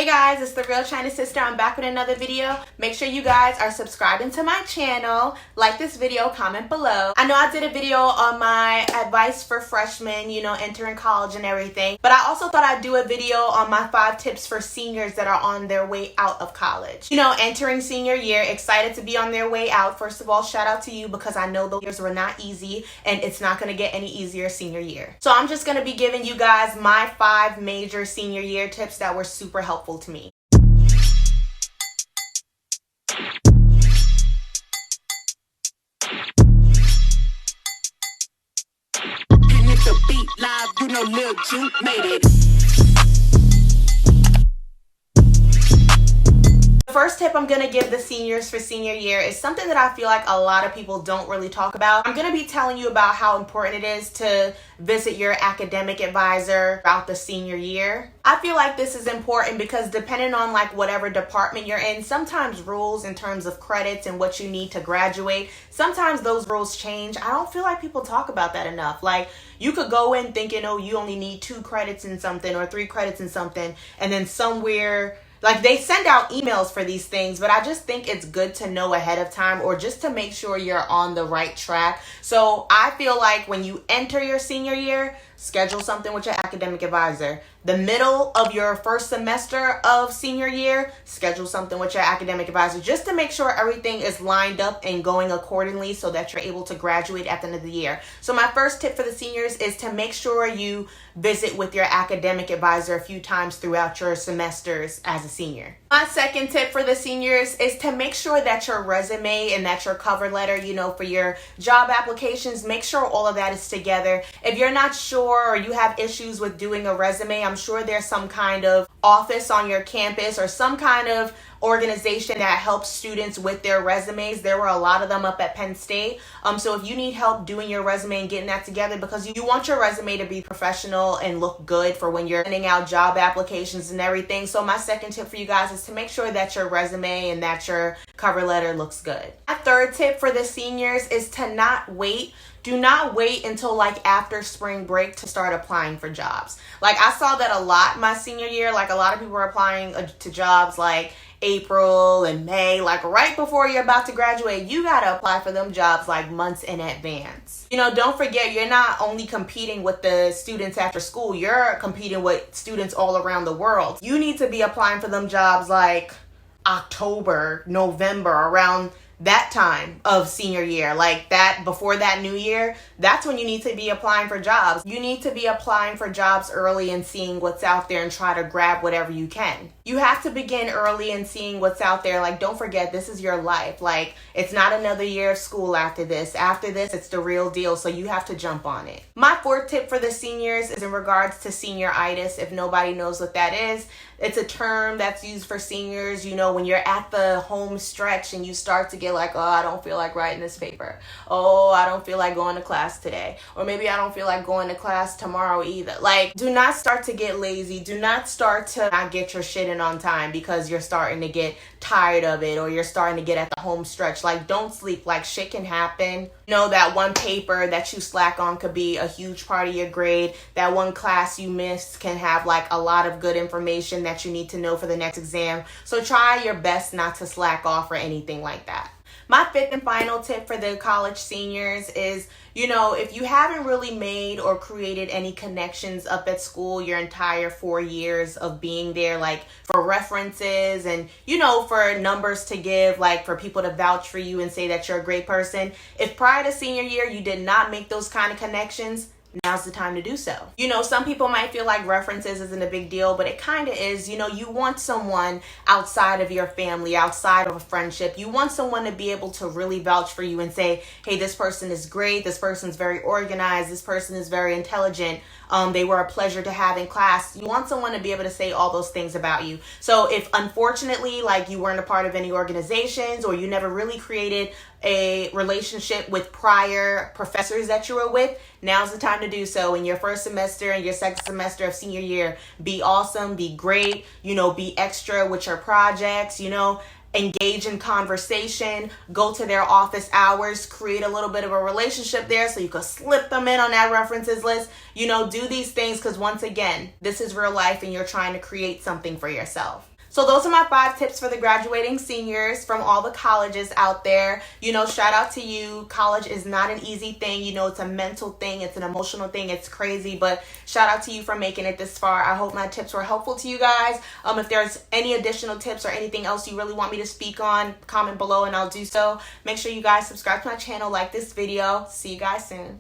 Hey guys, it's the Real China Sister. I'm back with another video. Make sure you guys are subscribing to my channel. Like this video, comment below. I know I did a video on my advice for freshmen, entering college and everything. But I also thought I'd do a video on my 5 tips for seniors that are on their way out of college. Entering senior year, excited to be on their way out. First of all, shout out to you because I know the years were not easy and it's not going to get any easier senior year. So I'm just going to be giving you guys my 5 major senior year tips that were super helpful to me. The beat live, Lil Juke made it. The first tip I'm going to give the seniors for senior year is something that I feel like a lot of people don't really talk about. I'm going to be telling you about how important it is to visit your academic advisor throughout the senior year. I feel like this is important because depending on whatever department you're in, sometimes rules in terms of credits and what you need to graduate, sometimes those rules change. I don't feel like people talk about that enough. You could go in thinking, oh, you only need 2 credits in something or 3 credits in something, and then somewhere they send out emails for these things, but I just think it's good to know ahead of time or just to make sure you're on the right track. So I feel like when you enter your senior year, schedule something with your academic advisor. The middle of your first semester of senior year, schedule something with your academic advisor just to make sure everything is lined up and going accordingly so that you're able to graduate at the end of the year. So my first tip for the seniors is to make sure you visit with your academic advisor a few times throughout your semesters as a senior. My second tip for the seniors is to make sure that your resume and that your cover letter, for your job applications, make sure all of that is together. If you're not sure or you have issues with doing a resume, I'm sure there's some kind of office on your campus or some kind of organization that helps students with their resumes. There were a lot of them up at Penn State. So if you need help doing your resume and getting that together, because you want your resume to be professional and look good for when you're sending out job applications and everything. So my second tip for you guys is to make sure that your resume and that your cover letter looks good. My third tip for the seniors is to not wait. Do not wait until after spring break to start applying for jobs. I saw that a lot my senior year. A lot of people were applying to jobs April and May, right before you're about to graduate. You gotta apply for them jobs months in advance. Don't forget, you're not only competing with the students after school, you're competing with students all around the world. You need to be applying for them jobs October, November, around that time of senior year, that before that new year. That's when you need to be applying for jobs. You need to be applying for jobs early and seeing what's out there and try to grab whatever you can. You have to begin early and seeing what's out there. Don't forget, this is your life. It's not another year of school after this. After this, it's the real deal. So you have to jump on it. My fourth tip for the seniors is in regards to senioritis. If nobody knows what that is, it's a term that's used for seniors, when you're at the home stretch and you start to get oh, I don't feel like writing this paper. Oh, I don't feel like going to class today. Or maybe I don't feel like going to class tomorrow either. Do not start to get lazy. Do not start to not get your shit in on time because you're starting to get tired of it or you're starting to get at the home stretch. Don't sleep. Shit can happen. That one paper that you slack on could be a huge part of your grade. That one class you missed can have a lot of good information that you need to know for the next exam. So try your best not to slack off or anything like that. My fifth and final tip for the college seniors is, if you haven't really made or created any connections up at school your entire 4 years of being there, for references and, for numbers to give, for people to vouch for you and say that you're a great person. If prior to senior year you did not make those kind of connections, now's the time to do so. Some people might feel like references isn't a big deal, but it kind of is. You want someone outside of your family, outside of a friendship. You want someone to be able to really vouch for you and say, hey, this person is great. This person's very organized. This person is very intelligent. They were a pleasure to have in class. You want someone to be able to say all those things about you. So if unfortunately, you weren't a part of any organizations or you never really created a relationship with prior professors that you were with, now's the time to do so. In your first semester and your second semester of senior year, be awesome, be great, be extra with your projects, engage in conversation, go to their office hours, create a little bit of a relationship there so you can slip them in on that references list. Do these things because once again, this is real life and you're trying to create something for yourself. So those are my 5 tips for the graduating seniors from all the colleges out there. You know, shout out to you. College is not an easy thing. You know, it's a mental thing. It's an emotional thing. It's crazy. But shout out to you for making it this far. I hope my tips were helpful to you guys. If there's any additional tips or anything else you really want me to speak on, comment below and I'll do so. Make sure you guys subscribe to my channel, like this video. See you guys soon.